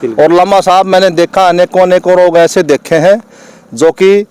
और लम्मा साहब मैंने देखा अनेकों अनेकों रोग ऐसे देखे हैं जो कि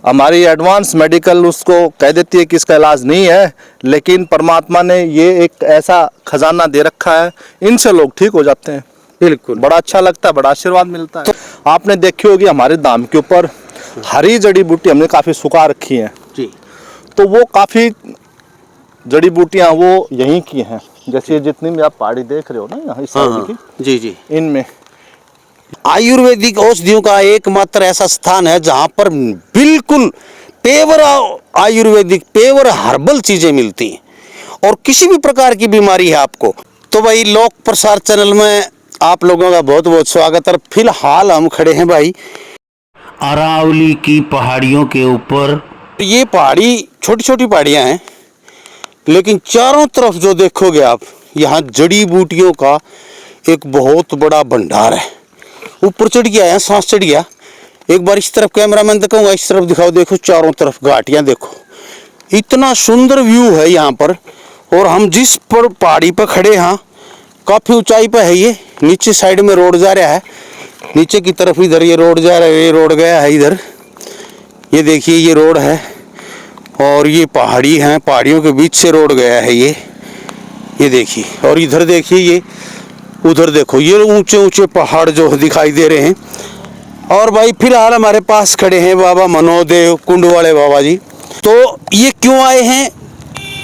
हमारी एडवांस मेडिकल उसको कह देती है कि इसका इलाज नहीं है, लेकिन परमात्मा ने ये एक ऐसा खजाना दे रखा है, इनसे लोग ठीक हो जाते हैं। बिल्कुल, बड़ा अच्छा लगता है, बड़ा आशीर्वाद मिलता है। आपने देखी होगी हमारे दाम के ऊपर हरी जड़ी बूटी हमने काफ़ी सुखा रखी हैं जी। तो वो काफ़ी जड़ी बूटियाँ वो यहीं की हैं, जैसे जितनी भी आप पहाड़ी देख रहे हो ना यहाँ इस साइड की, जी जी। इनमें आयुर्वेदिक औषधियों का एकमात्र ऐसा स्थान है जहां पर बिल्कुल पेवर आयुर्वेदिक पेवर हर्बल चीजें मिलती हैं और किसी भी प्रकार की बीमारी है आपको तो भाई लोक प्रसार चैनल में आप लोगों का बहुत बहुत स्वागत है। फिलहाल हम खड़े हैं भाई अरावली की पहाड़ियों के ऊपर। ये पहाड़ी छोटी छोटी पहाड़ियां हैं लेकिन चारों तरफ जो देखोगे आप यहाँ जड़ी बूटियों का एक बहुत बड़ा भंडार है। ऊपर चढ़ गया है, सांस चढ़ गया। एक बार इस तरफ कैमरामैन दिखाऊंगा, इस तरफ दिखाओ, देखो चारों तरफ घाटियां देखो, इतना सुंदर व्यू है यहाँ पर। और हम जिस पर पहाड़ी पर खड़े हैं काफ़ी ऊंचाई पर है ये, नीचे साइड में रोड जा रहा है, नीचे की तरफ इधर ये रोड जा रहा है, ये रोड गया है इधर, ये देखिए ये रोड है और ये पहाड़ी है, पहाड़ियों के बीच से रोड गया है ये देखिए। और इधर देखिए ये, उधर देखो ये ऊंचे ऊंचे पहाड़ जो दिखाई दे रहे हैं। और भाई फिलहाल हमारे पास खड़े हैं बाबा मनोदेव कुंड वाले बाबा जी। तो ये क्यों आए हैं,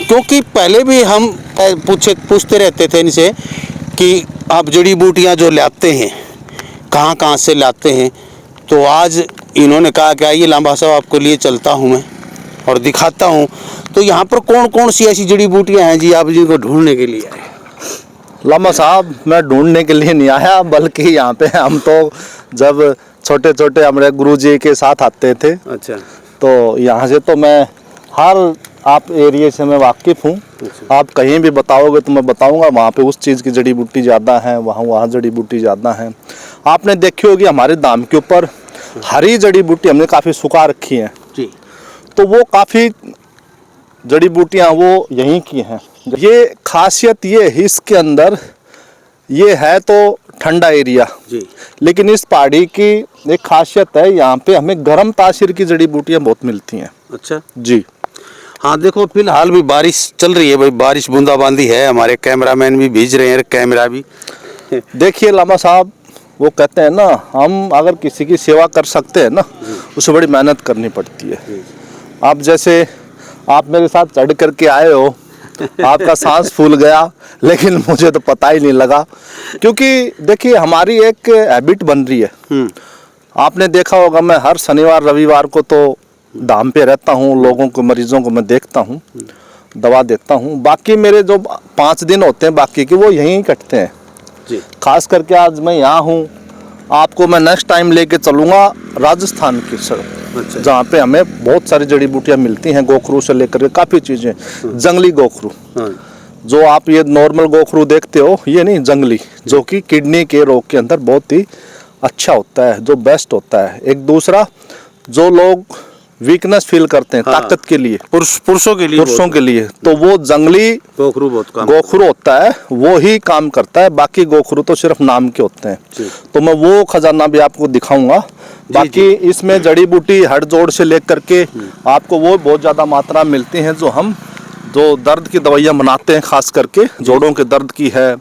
क्योंकि पहले भी हम पूछते रहते थे इनसे कि आप जड़ी बूटियां जो लाते हैं कहाँ कहाँ से लाते हैं। तो आज इन्होंने कहा कि आइए लांबा साहब आपको लिए चलता हूँ मैं और दिखाता हूँ। तो यहाँ पर कौन कौन सी ऐसी जड़ी बूटियाँ हैं जी, आप जिनको ढूंढने के लिए आए? लामा साहब मैं ढूंढने के लिए नहीं आया, बल्कि यहाँ पे हम तो जब छोटे छोटे हमारे गुरुजी के साथ आते थे। अच्छा। तो यहाँ से तो मैं हर आप एरिया से मैं वाकिफ़ हूँ। अच्छा। आप कहीं भी बताओगे तो मैं बताऊँगा वहाँ पे उस चीज़ की जड़ी बूटी ज़्यादा है, वहाँ जड़ी बूटी ज़्यादा है। आपने देखी होगी हमारे दाम के ऊपर हरी जड़ी बूटी हमने काफ़ी सुखा रखी हैं जी। तो वो काफ़ी जड़ी बूटियाँ वो यहीं की हैं। ये खासियत ये है इसके अंदर, ये है तो ठंडा एरिया जी, लेकिन इस पहाड़ी की एक खासियत है, यहाँ पे हमें गर्म तासीर की जड़ी बूटियाँ बहुत मिलती हैं। अच्छा जी हाँ, देखो फिलहाल भी बारिश चल रही है भाई, बारिश बूंदाबांदी है, हमारे कैमरामैन भी भेज रहे हैं कैमरा भी। देखिए लामा साहब, वो कहते हैं ना, हम अगर किसी की सेवा कर सकते हैं ना उसे बड़ी मेहनत करनी पड़ती है। आप जैसे आप मेरे साथ चढ़ करके आए हो, आपका सांस फूल गया लेकिन मुझे तो पता ही नहीं लगा, क्योंकि देखिए हमारी एक हैबिट बन रही है। आपने देखा होगा मैं हर शनिवार रविवार को तो धाम पे रहता हूँ, लोगों को मरीजों को मैं देखता हूँ, दवा देता हूँ। बाकी मेरे जो 5 दिन होते हैं बाकी के वो यहीं कटते हैं जी। खास करके आज मैं यहाँ हूँ, आपको मैं नेक्स्ट टाइम लेके चलूँगा राजस्थान की सड़क। अच्छा। जहाँ पे हमें बहुत सारी जड़ी बूटियाँ मिलती हैं, गोखरू से लेकर के काफ़ी चीज़ें, जंगली गोखरू। जो आप ये नॉर्मल गोखरू देखते हो ये नहीं, जंगली, जो कि किडनी के रोग के अंदर बहुत ही अच्छा होता है, जो बेस्ट होता है। एक दूसरा, जो लोग वीकनेस फील करते हैं ताकत के लिए, पुरुषों के लिए तो वो जंगली गोखरू होता है, वो ही काम करता है। बाकी गोखरू तो सिर्फ नाम के होते हैं। तो मैं वो खजाना भी आपको दिखाऊंगा। बाकी इसमें जड़ी बूटी हड़ जोड़ से लेकर के आपको वो बहुत ज़्यादा मात्रा मिलती हैं जो हम जो दर्द की दवाइयाँ बनाते हैं, खास करके जोड़ों के दर्द की है,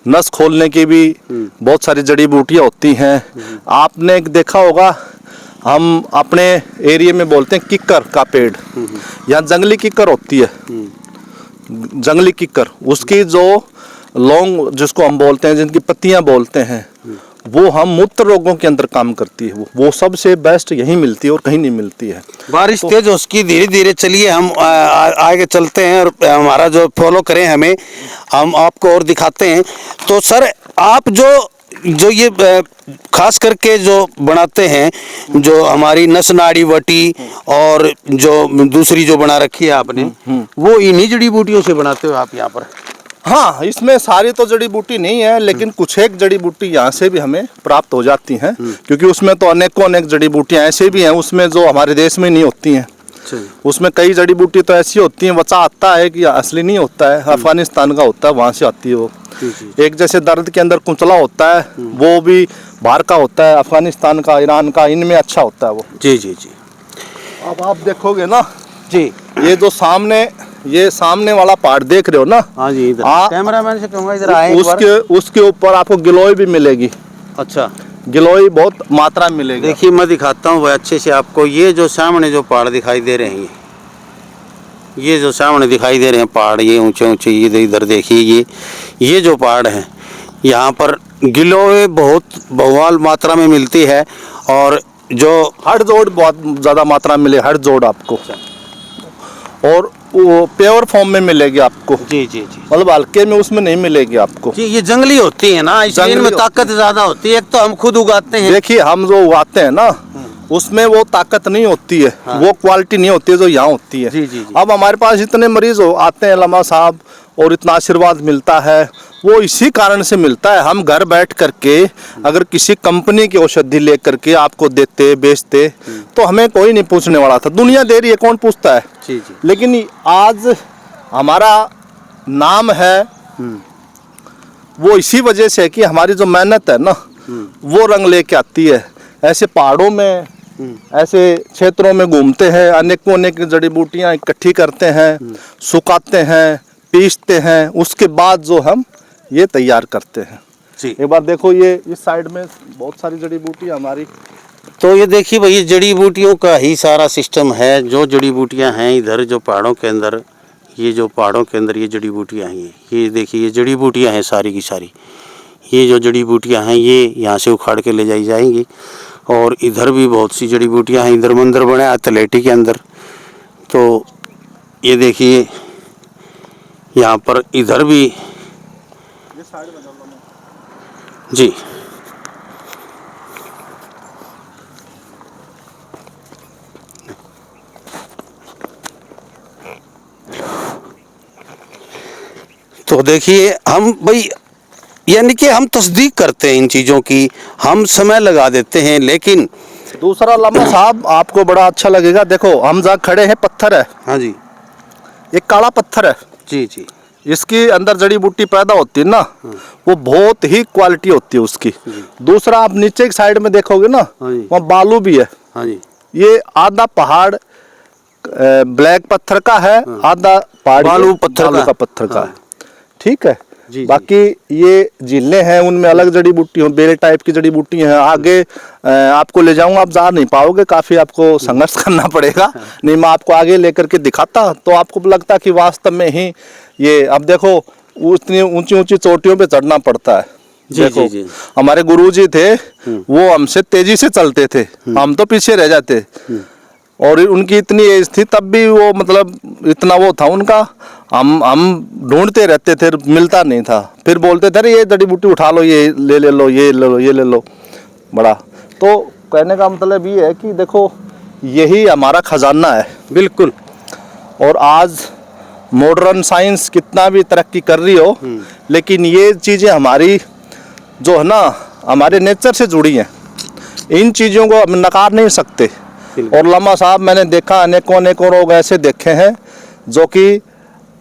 नस खोलने की भी बहुत सारी जड़ी बूटियाँ होती हैं। आपने देखा होगा हम अपने एरिया में बोलते हैं किक्कर का पेड़, यहाँ जंगली किक्कर होती है, जंगली किक्कर, उसकी जो लौंग जिसको हम बोलते हैं, जिनकी पत्तियां बोलते हैं, वो हम मूत्र रोगों के अंदर काम करती है। वो सबसे बेस्ट यहीं मिलती है और कहीं नहीं मिलती है। बारिश तो तेज उसकी धीरे धीरे चलिए हम आगे चलते हैं और हमारा जो फॉलो करें हमें, हम आपको और दिखाते हैं। तो सर आप जो ये खास करके जो बनाते हैं, जो हमारी नस नाड़ी वटी और जो दूसरी जो बना रखी है आपने, वो इन्हीं जड़ी बूटियों से बनाते हो आप यहाँ पर? हाँ, इसमें सारी तो जड़ी बूटी नहीं है, लेकिन कुछ एक जड़ी बूटी यहाँ से भी हमें प्राप्त हो जाती हैं, क्योंकि उसमें तो अनेक जड़ी बूटियाँ ऐसे भी हैं उसमें जो हमारे देश में नहीं होती हैं। उसमें कई जड़ी बूटी तो ऐसी होती हैं, बचा आता है कि असली नहीं होता है, अफगानिस्तान का होता है, वहाँ से आती है वो। एक जैसे दर्द के अंदर कुचला होता है, वो भी बाहर का होता है, अफगानिस्तान का, ईरान का, इनमें अच्छा होता है वो। जी जी जी। अब आप देखोगे ना जी। ये जो सामने वाला पार्ट देख रहे हो ना, हाँ जी, इधर कैमरामैन से कहूँगा इधर आए एक बार। उसके ऊपर आपको गिलोय भी मिलेगी। अच्छा, गिलोय बहुत मात्रा में मिलेगी। देखिए मैं दिखाता हूँ भाई अच्छे से आपको। ये जो सामने जो पहाड़ दिखाई दे रहे हैं, ये जो सामने दिखाई दे रहे हैं पहाड़, ये ऊंचे ऊंचे, ये इधर देखिए, ये जो पहाड़ हैं, यहाँ पर गिलोय बहुत बहुवाल मात्रा में मिलती है। और जो हर जोड़ बहुत ज़्यादा मात्रा में मिले, हर जोड़ आपको, और वो प्योर फॉर्म में मिलेगी आपको। जी जी जी। मतलब हल्के में उसमें नहीं मिलेगी आपको जी, ये जंगली होती है ना, इसलिए इनमें ताकत ज्यादा होती है। एक तो हम खुद उगाते हैं। देखिए हम जो उगाते हैं ना, उसमें वो ताकत नहीं होती है, हाँ। वो क्वालिटी नहीं होती है जो यहाँ होती है। जी जी जी। अब हमारे पास इतने मरीज आते हैं लम्हा साहब, और इतना आशीर्वाद मिलता है, वो इसी कारण से मिलता है। हम घर बैठ करके अगर किसी कंपनी की औषधि ले करके आपको देते बेचते, तो हमें कोई नहीं पूछने वाला था। दुनिया दे रही है, कौन पूछता है। जी जी। लेकिन आज हमारा नाम है, वो इसी वजह से है कि हमारी जो मेहनत है ना, वो रंग लेके आती है। ऐसे पहाड़ों में, ऐसे क्षेत्रों में घूमते हैं, अनेकों अनेक जड़ी बूटियां इकट्ठी करते हैं, सुखाते हैं, पीसते हैं, उसके बाद जो हम ये तैयार करते हैं। जी। एक बार देखो, ये इस साइड में बहुत सारी जड़ी बूटी हमारी। तो ये देखिए भाई, ये जड़ी बूटियों का ही सारा सिस्टम है। जो जड़ी बूटियां हैं इधर जो पहाड़ों के अंदर, ये जो पहाड़ों के अंदर ये जड़ी बूटियां हैं, ये देखिए, ये जड़ी बूटियां हैं सारी की सारी। ये जो जड़ी बूटियां हैं ये यहाँ से उखाड़ के ले जाई जाएंगी। और इधर भी बहुत सी जड़ी बूटियां हैं। इधर मंदिर बने अथलेटी के अंदर, तो ये देखिए यहाँ पर इधर भी। जी। तो देखिए हम भाई, यानी कि हम तस्दीक करते हैं इन चीज़ों की, हम समय लगा देते हैं। लेकिन दूसरा लम्हा साहब आपको बड़ा अच्छा लगेगा। देखो हम जहाँ खड़े हैं, पत्थर है। हाँ जी। एक काला पत्थर है। जी जी। इसके अंदर जड़ी बूटी पैदा होती है ना, वो बहुत ही क्वालिटी होती है उसकी। दूसरा आप नीचे की साइड में देखोगे ना, वहाँ बालू भी है। हाँ जी। ये आधा पहाड़ ब्लैक पत्थर का है, आधा पहाड़ बालू का पत्थर का है। ठीक है। जी, बाकी ये झीलें हैं, उनमें अलग जड़ी बूटी हो, बेल टाइप की जड़ी बूटी हैं। आगे आपको ले जाऊंगा, आप जा नहीं पाओगे, काफी आपको संघर्ष करना पड़ेगा। नहीं, मैं आपको आगे लेकर के दिखाता तो आपको लगता कि वास्तव में ही ये, अब देखो उतनी ऊंची ऊंची चोटियों पे चढ़ना पड़ता है। जी, देखो जी, जी। हमारे गुरुजी थे, वो हमसे तेजी से चलते थे, हम तो पीछे रह जाते। और उनकी इतनी एज थी तब भी वो, मतलब इतना वो था उनका, हम ढूंढते रहते थे, मिलता नहीं था। फिर बोलते थे, अरे ये जड़ी बूटी उठा लो, ये ले लो, ये ले लो, ये ले लो। बड़ा तो कहने का मतलब ये है कि देखो यही हमारा खजाना है। बिल्कुल। और आज मॉडर्न साइंस कितना भी तरक्की कर रही हो, लेकिन ये चीज़ें हमारी जो है ना, हमारे नेचर से जुड़ी हैं। इन चीज़ों को हम नकार नहीं सकते। और लम्हा साहब मैंने देखा, अनेकों अनेकों लोग ऐसे देखे हैं जो कि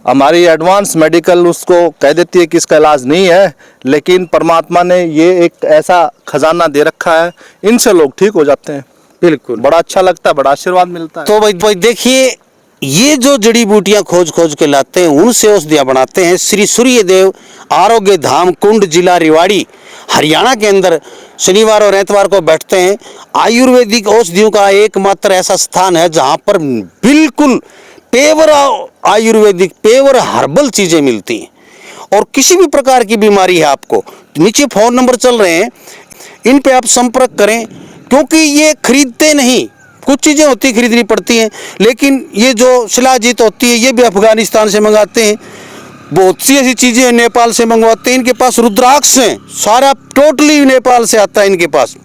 हमारी एडवांस मेडिकल उसको कह देती है कि इसका इलाज नहीं है, लेकिन परमात्मा ने ये एक ऐसा खजाना दे रखा है, इनसे लोग ठीक हो जाते हैं। बिल्कुल। बड़ा अच्छा लगता है, बड़ा आशीर्वाद मिलता है। तो भाई देखिए, ये जो जड़ी बूटियां खोज खोज के लाते हैं, उनसे औषधियां बनाते हैं। श्री सूर्यदेव आरोग्य धाम कुंड, जिला रेवाड़ी, हरियाणा के अंदर शनिवार और एतवार को बैठते हैं। आयुर्वेदिक औषधियों का एकमात्र ऐसा स्थान है जहां पर बिल्कुल पेवर आयुर्वेदिक, पेवर हर्बल चीजें मिलती हैं। और किसी भी प्रकार की बीमारी है आपको, नीचे फोन नंबर चल रहे हैं, इन पे आप संपर्क करें। क्योंकि ये खरीदते नहीं, कुछ चीज़ें होती खरीदनी पड़ती हैं, लेकिन ये जो शिलाजीत होती है ये भी अफगानिस्तान से मंगाते हैं। बहुत सी ऐसी चीज़ें नेपाल से मंगवाते हैं। इनके पास रुद्राक्ष हैं, सारा टोटली नेपाल से आता है इनके पास।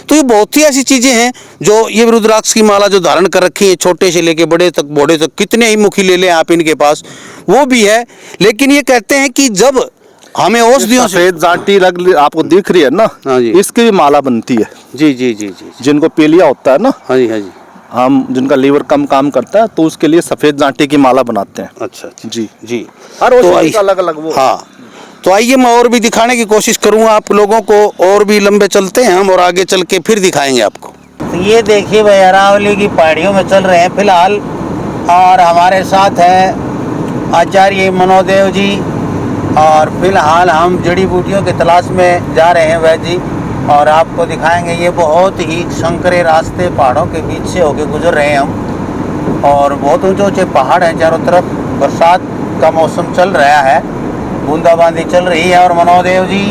तो ये बहुत ही ऐसी चीज़ें हैं जो, ये रुद्राक्ष की माला जो धारण कर रखी है, छोटे से लेके बड़े तक, बूढ़े तक, कितने ही मुखी ले लें आप इनके पास, वो भी है। लेकिन ये कहते हैं कि जब हमें औषधियों से सफेद जांटी लग आपको दिख रही है ना, हाँ जी, इसकी भी माला बनती है। जी जी जी जी। जिनको पीलिया होता है ना, हाँ जी, हाँ जी, हम जिनका लीवर कम काम करता है, तो उसके लिए सफेद जांटी की माला बनाते हैं। अच्छा जी जी। हर तो औषधि का अलग अलग वो। हाँ, तो आइए मैं और भी दिखाने की कोशिश करूँगा आप लोगों को, और भी लंबे चलते हैं हम और आगे चल के फिर दिखाएंगे आपको। तो ये देखिए भाई अरावली की पहाड़ियों में चल रहे हैं फिलहाल, और हमारे साथ है आचार्य मनोदेव जी, और फिलहाल हम जड़ी बूटियों की तलाश में जा रहे हैं वैद जी, और आपको दिखाएंगे। ये बहुत ही संकरे रास्ते पहाड़ों के बीच से होके गुजर रहे हैं हम, और बहुत ऊंचे ऊंचे पहाड़ हैं चारों तरफ। बरसात का मौसम चल रहा है, बूंदाबांदी चल रही है, और मनोदेव जी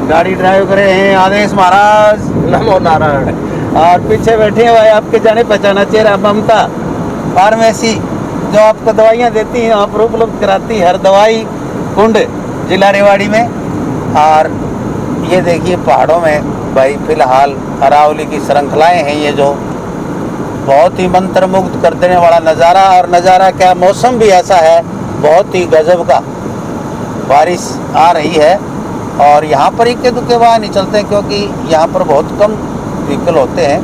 गाड़ी ड्राइव कर रहे हैं। आदेश महाराज नमो नारायण। और पीछे बैठे हैं भाई आपके जाने पहचाना चेहरा ममता फार्मेसी, जो आपको दवाइयाँ देती हैं, आप उपलब्ध कराती है हर दवाई कुंड जिला रेवाड़ी में। और ये देखिए पहाड़ों में भाई फिलहाल अरावली की श्रृंखलाएँ हैं, ये जो बहुत ही मंत्रमुग्ध कर देने वाला नज़ारा। और नज़ारा क्या, मौसम भी ऐसा है बहुत ही गजब का, बारिश आ रही है। और यहाँ पर इक्के दुक्के वाहन नहीं चलते, क्योंकि यहाँ पर बहुत कम व्हीकल होते हैं।